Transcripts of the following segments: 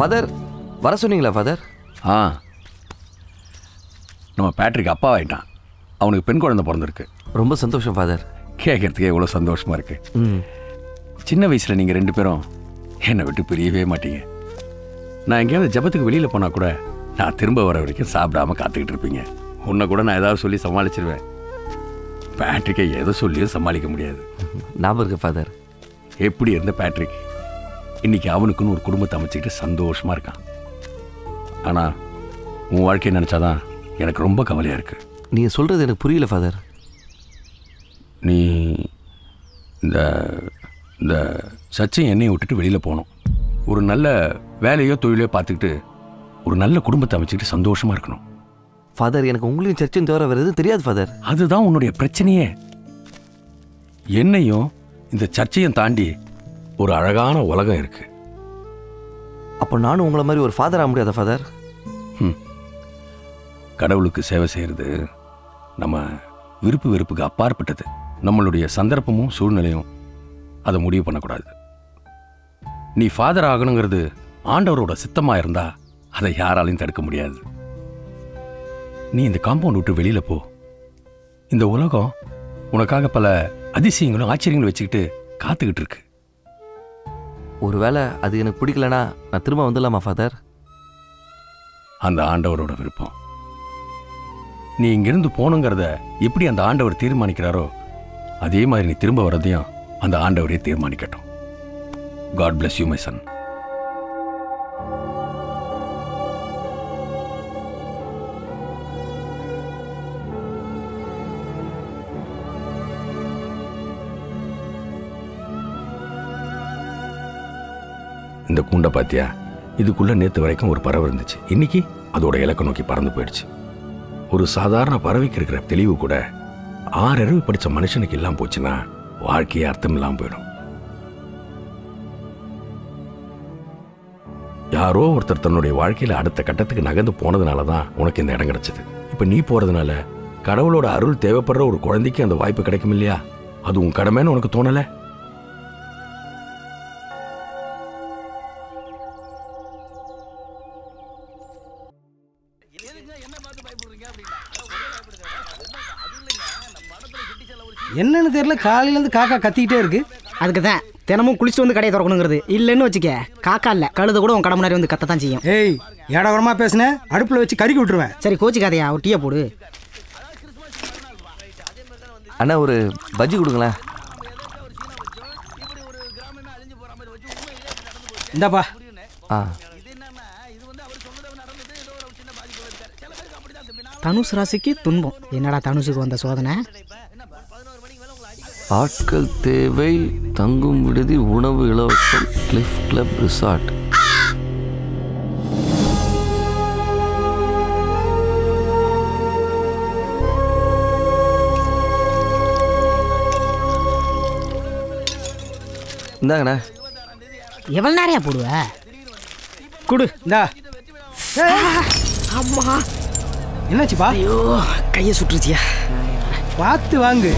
Father வர சொன்னீங்களா father? நம்ம பேட்ரிக் அப்பா ஆகிட்டான். அவனுக்கு பெண் குழந்தை பிறந்திருக்கு. ரொம்ப சந்தோஷம் ஃபாதர். கேட்கறதுக்கே எவ்வளோ சந்தோஷமாக இருக்கு. சின்ன வயசில் நீங்கள் 2 பேரும் என்னை விட்டு பிரியவே மாட்டீங்க. நான் எங்கேயாவது ஜபத்துக்கு வெளியில் போனால் கூட நான் திரும்ப வர வரைக்கும் சாப்பிடாமல் காத்துக்கிட்டு இருப்பீங்க. உன்னை கூட நான் ஏதாவது சொல்லி சமாளிச்சிருவேன். பேட்ரிக்கை எதை சொல்லியும் சமாளிக்க முடியாது. ஞாபகம் இருக்கு ஃபாதர். எப்படி இருந்த பேட்ரிக் இன்னைக்கு அவனுக்குன்னு ஒரு குடும்பத்தை அமைச்சிக்கிட்டு சந்தோஷமாக இருக்கான். ஆனால் உன் வாழ்க்கையை நினச்சாதான் எனக்கு ரொம்ப கவலையாக இருக்குது. நீங்கள் சொல்கிறது எனக்கு புரியல ஃபாதர். நீ இந்த இந்த சர்ச்சை என்னையை விட்டுட்டு வெளியில் போகணும். ஒரு நல்ல வேலையோ தொழிலையோ பார்த்துக்கிட்டு ஒரு நல்ல குடும்பத்தை அமைச்சிக்கிட்டு சந்தோஷமாக இருக்கணும். ஃபாதர் எனக்கு உங்களையும் சர்ச்சையும் தவிர வேறு எதுவும் தெரியாது ஃபாதர். அதுதான் உன்னுடைய பிரச்சனையே. என்னையும் இந்த சர்ச்சையும் தாண்டி ஒரு அழகான உலகம் இருக்கு. அப்போ நானும் உங்களை மாதிரி ஒரு ஃபாதர் ஆக முடியாதா ஃபாதர்? கடவுளுக்கு சேவை செய்கிறது நம்ம விருப்பு வெறுப்புக்கு அப்பாற்பட்டது. நம்மளுடைய சந்தர்ப்பமும் சூழ்நிலையும் அதை முடிவு பண்ணக்கூடாது. நீ ஃபாதர் ஆகணுங்கிறது ஆண்டவரோட சித்தமாக இருந்தா அதை யாராலையும் தடுக்க முடியாது. நீ இந்த காம்பவுண்ட் விட்டு வெளியில் போ. இந்த உலகம் உனக்காக பல அதிசயங்களும் ஆச்சரியங்களும் வச்சுக்கிட்டு காத்துக்கிட்டு இருக்கு. ஒருவேளை அது எனக்கு பிடிக்கலனா நான் திரும்ப வந்துடலாமா ஃபாதர்? அந்த ஆண்டவரோட விருப்பம். நீ இங்கிருந்து போகணுங்கிறத எப்படி அந்த ஆண்டவர் தீர்மானிக்கிறாரோ அதே மாதிரி நீ திரும்ப வர்றதையும் அந்த ஆண்டவரே தீர்மானிக்கட்டும். God bless you, my son. இந்த கூண்டை பாத்தியா? இதுக்குள்ள நேத்து வரைக்கும் ஒரு பறவை இருந்துச்சு. இன்னைக்கு அதோட இலக்கை நோக்கி பறந்து போயிடுச்சு. ஒரு சாதாரண பறவைக்கு இருக்கிற தெளிவு கூட 6 அறிவு படிச்ச மனுஷனுக்கு இல்லாம போச்சுன்னா வாழ்க்கையே அர்த்தம் இல்லாம போயிடும். யாரோ ஒருத்தர் தன்னுடைய வாழ்க்கையில அடுத்த கட்டத்துக்கு நகர்ந்து போனதுனாலதான் உனக்கு இந்த இடம் கிடைச்சது. இப்ப நீ போறதுனால கடவுளோட அருள் தேவைப்படுற ஒரு குழந்தைக்கு அந்த வாய்ப்பு கிடைக்கும் இல்லையா? அது உன் கடமைன்னு உனக்கு தோணல? என்னன்னு தெரியல, காலையில இருந்து காக்கா கத்திக்கிட்டே இருக்கு. அதுக்கு தான் தினமும் குளிச்சுட்டு வந்து கடையை திறக்கணுங்கிறது. இல்லைன்னு வச்சுக்க, காக்கா இல்ல கழுத கூட உன் கடை முன்னாடி வந்து கத்தத்தான் செய்யும். ஏய், ஏடாவரமா பேசுனேன், அடுப்புல வச்சு கருக்கி விட்டுருவேன். சரி கோச்சிக்காதையா, ஒரு டீயை போடு. அண்ணா ஒரு பஜ்ஜி கொடுங்களேன். இந்தாப்பா. தனுஷ் ராசிக்கு துன்பம். என்னடா தனுஷுக்கு வந்த சோதனை? ஆட்கள் தேவை, தங்கும் விடுதி, உணவு இலவசம், கிளிஃப் கிளப் ரிசார்ட். இந்தாங்கண்ணா. எவ்வளவு நேரம் போடுவ? குடு. இந்தா. அம்மா என்னாச்சுப்பா? ஐயோ கையை சுட்டுருச்சியா. பார்த்து வாங்கு.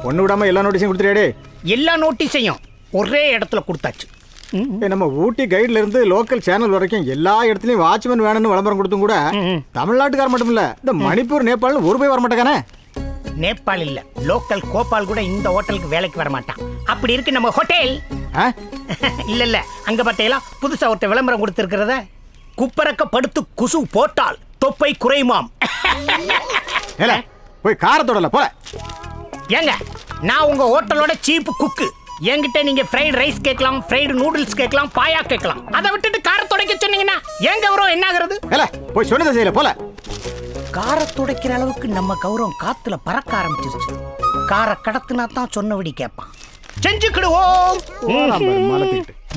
ஒன்று விடாம எல்லா நோட்டீஸையும் கொடுத்துறியாடே? எல்லா நோட்டீஸையும் ஒரே இடத்துல கொடுத்தாச்சு. நம்ம ஊட்டி கைட்ல இருந்து லோக்கல் சேனல் வரைக்கும் எல்லா இடத்துலயும் வாட்ச்மேன் வேணும்னு விளம்பரம் கொடுத்தும் கூட தமிழ்நாட்டுக்கார மட்டும் இல்ல, இந்த மணிப்பூர் நேபாள் ஒரு போய் வர மாட்டேங்கானே. நேபாள் இல்ல, லோக்கல் கோபால் கூட இந்த ஹோட்டலுக்கு வேலைக்கு வர மாட்டான். அப்படி இருக்கு நம்ம ஹோட்டல். இல்ல இல்ல, அங்க பார்த்தீங்களா புதுசா ஒருத்த விளம்பரம் கொடுத்திருக்கிறத, குப்பரக்க படுத்து குசு போட்டால் தொப்பை குறையுமாம். போய் காரத்தோடல போல. ஏங்க, நான் உங்க ஹோட்டலோட சீப் குக்கு. என்கிட்ட நீங்க ஃப்ரைட் ரைஸ் கேட்கலாம், ஃப்ரைடு நூடுல்ஸ் கேட்கலாம், பாயா கேட்கலாம். அதை விட்டுட்டு காரத்துடைக்க சொன்னீங்கன்னா என் கௌரவம் என்ன ஆகுறது? போய் சொன்னதை செய்யல போல. காரத்துடைக்கிற அளவுக்கு நம்ம கௌரவம் காத்துல பறக்க ஆரம்பிச்சிருச்சு. கார கடத்துனா தான் சொன்னபடி கேட்பான். செஞ்சுக்கிடுவோம்.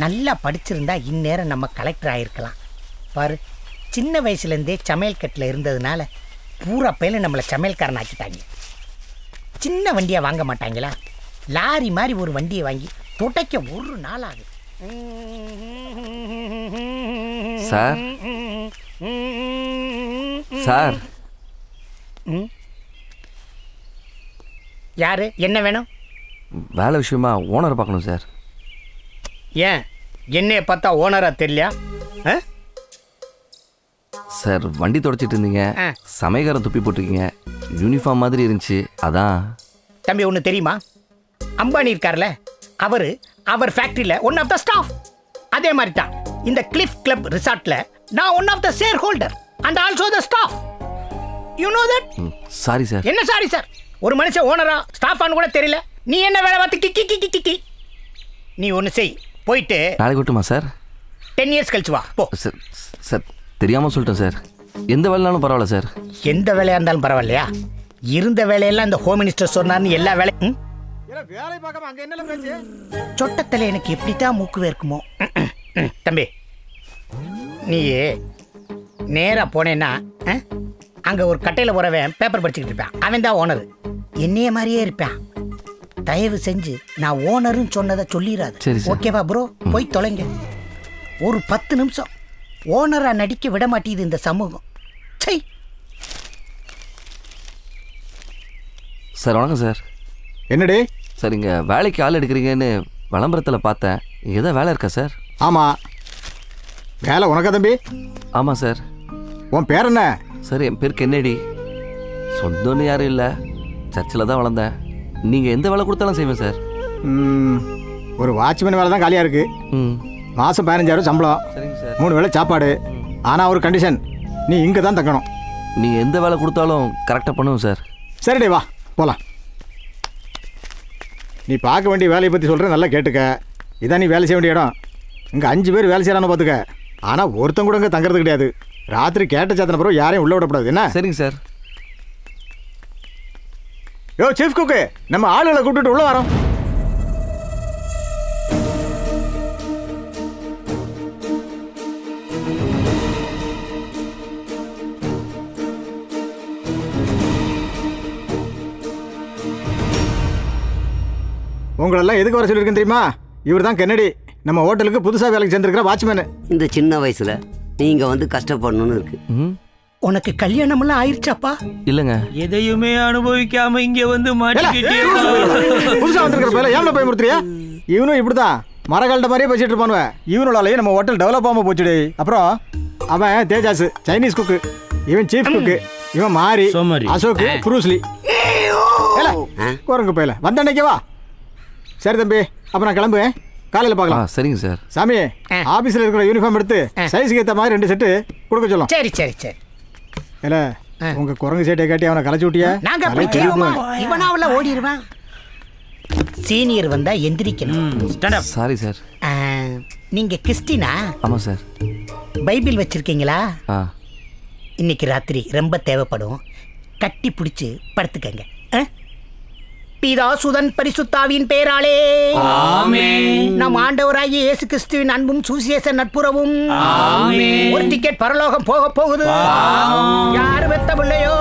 நல்லா படிச்சிருந்தா இந்நேரம் நம்ம கலெக்டர் ஆயிருக்கலாம். பாரு, சின்ன வயசுல இருந்தே சமையல் கட்டில் இருந்ததுனால பூரா பையில நம்மளை சமையல்காரன் ஆக்கிட்டாங்க. சின்ன வண்டியை வாங்க மாட்டாங்களா? லாரி மாதிரி ஒரு வண்டியை வாங்கி துடைக்க ஒரு நாள் ஆகுது. சார் சார் யாரு? என்ன வேணும்? வேலை விஷயமா ஓனரை பார்க்கணும் சார். ஏன் என்னைய பார்த்தா ஓனரா தெரியலையா? சார் வண்டி தொடச்சிட்டு இருந்தீங்க, சமயக்காரன் துப்பி போட்டிருக்கீங்க, யூனிஃபார்ம் மாதிரி இருந்துச்சு, அதான். தம்பி ஒன்று தெரியுமா? அம்பானி இருக்கார்ல, அவர் ஃபேக்டரியில் ஒன் ஆஃப் த ஸ்டாஃப். அதே மாதிரி தான் இந்த கிளிஃப் கிளப் ரிசார்ட்ல நான் one of the share holder and also the staff. You know that? Sorry sir. என்ன சாரி சார்? ஒரு மனுஷன் ஓனரா ஸ்டாஃபான்னு கூட தெரியல, நீ என்ன வேலை பார்த்து கிக்கி கிக்கி கிக்கி. நீ ஒன்று செய், போயிட்டு நாளைக்கு விட்டுமா சார்? 10 years கழிச்சு வா போ. சார் சார் தெரியாமல் சொல்லிட்டேன் சார். எந்த வேலைனாலும் பரவாயில்ல சார். எந்த வேலையாக இருந்தாலும் பரவாயில்லையா? இருந்த வேலையெல்லாம் இந்த ஹோம் மினிஸ்டர் சொன்னார்னு எல்லா வேலையும் வேலை பார்க்காம அங்க என்ன பேச்சு? சொட்டத்தில் எனக்கு எப்படித்தான் மூக்கு வேர்க்குமோ. தம்பி நீ நேராக போனேன்னா அங்கே ஒரு கட்டையில் போகிறவன் பேப்பர் படிச்சுக்கிட்டு இருப்பான், அவன் தான் ஓனர். என்னைய மாதிரியே இருப்பான். தயவு செஞ்சு நான் ஓனருன்னு சொன்னதை சொல்லிடாது. ஓகேவா ப்ரோ? போய் தொலைங்க. ஒரு 10 நிமிஷம் ஓனரா நடிக்க விட மாட்டேது இந்த சமூகம். சை. சார் வணக்கம் சார். என்னடி சார் இங்கே வேலைக்கு ஆள் எடுக்கிறீங்கன்னு விளம்பரத்தில் பார்த்தேன். இங்கே எதாவது வேலை இருக்கா சார்? ஆமாம், வேலை உனக்கா தம்பி? ஆமாம் சார். உன் பேர் என்ன? சார் என் பேர் கென்னடி. சொந்தம்னு யாரும் இல்லை, சர்ச்சில் தான் வளர்ந்தேன். நீங்கள் எந்த வேலை கொடுத்தாலும் செய்வேன் சார். ஒரு வாட்ச்மேன் வேலை தான் காலியாக இருக்கு. மாதம் 15,000 சம்பளம். சரிங்க சார். 3 வேளை சாப்பாடு. ஆனால் ஒரு கண்டிஷன், நீ இங்கே தான் தங்கணும். நீங்கள் எந்த வேலை கொடுத்தாலும் கரெக்டாக பண்ணுவோம் சார். சரிடே வா போகலாம். நீ பார்க்க வேண்டிய வேலையை பற்றி சொல்கிறேன், நல்லா கேட்டுக்க. இதான் நீ வேலை செய்ய வேண்டிய இடம். இங்கே 5 பேர் வேலை செய்யறான்னு பார்த்துக்க. ஆனால் ஒருத்தன் கூட இங்கே தங்குறது கிடையாது. ராத்திரி கேட்ட சாத்தின பிறகு யாரையும் உள்ளே விடக்கூடாது. என்ன? சரிங்க சார். யோ சீஃப் குக்கு, நம்ம ஆளுகளை கூப்பிட்டுட்டு உள்ளே வரோம். உங்களெல்லாம் எதுக்கு வர சொல்லியிருக்கேன் தெரியுமா? இவர் தான் கென்னடி, நம்ம ஹோட்டலுக்கு புதுசாக வேலைக்கு சேர்ந்துருக்கிற வாட்ச்மேனு. இந்த சின்ன வயசுல நீங்க வந்து கஷ்டப்படணும்னு இருக்கு. உனக்கு கல்யாணமெல்லாம் ஆயிடுச்சாப்பா? இல்லைங்க. எதையுமே அனுபவிக்காம இங்க வந்து மாட்டிக்கிட்டே புதுசாக வந்திருக்கிற பேல ஏன் பயமுறுத்துறியா? இவனும் இப்படிதான் மரகால்ட்ட மாதிரியே பேசிட்டு இருப்பானுவ. இவனோடய நம்ம ஹோட்டல் டெவலப் ஆகாம போச்சுடே. அப்புறம் அவன் தேஜாஸ் சைனீஸ் குக்கு, இவன் சீஃப் குக்கு, இவன் மாறி அசோக் புரூஸ்லி. குரங்கு பேல வந்தன்னைக்கே வா. சரி தம்பி, அப்போ நான் கிளம்புவேன், காலையில் பார்க்கலாம். சரிங்க சார். சாமி, ஆஃபீஸில் இருக்கிற யூனிஃபார்ம் எடுத்து சைஸுக்கு ஏற்ற மாதிரி 2 செட்டு கொடுக்க சொல்லும். சரி சரி சரி. இல்லை உங்கள் குரங்கு சேட்டை காட்டி அவனை கலைச்சி விட்டியா? இவனாவில் ஓடிடுவான். சீனியர் வந்தா எந்திரிக்கணும். Sorry sir. நீங்க கிறிஸ்டினா? ஆமாம் சார். பைபிள் வச்சிருக்கீங்களா? இன்னைக்கு ராத்திரி ரொம்ப தேவைப்படும், கட்டி பிடிச்சி படுத்துக்கங்க. பிதா சுதன் பரிசுத்தாவின் பெயராலே ஆமென். நம் ஆண்டவராகிய இயேசு கிறிஸ்துவின் அன்பும் சுவிசேஷ நட்புறவும் ஒரு டிக்கெட் பரலோகம் போக போகுது. யாரு வெத்த பிள்ளையோ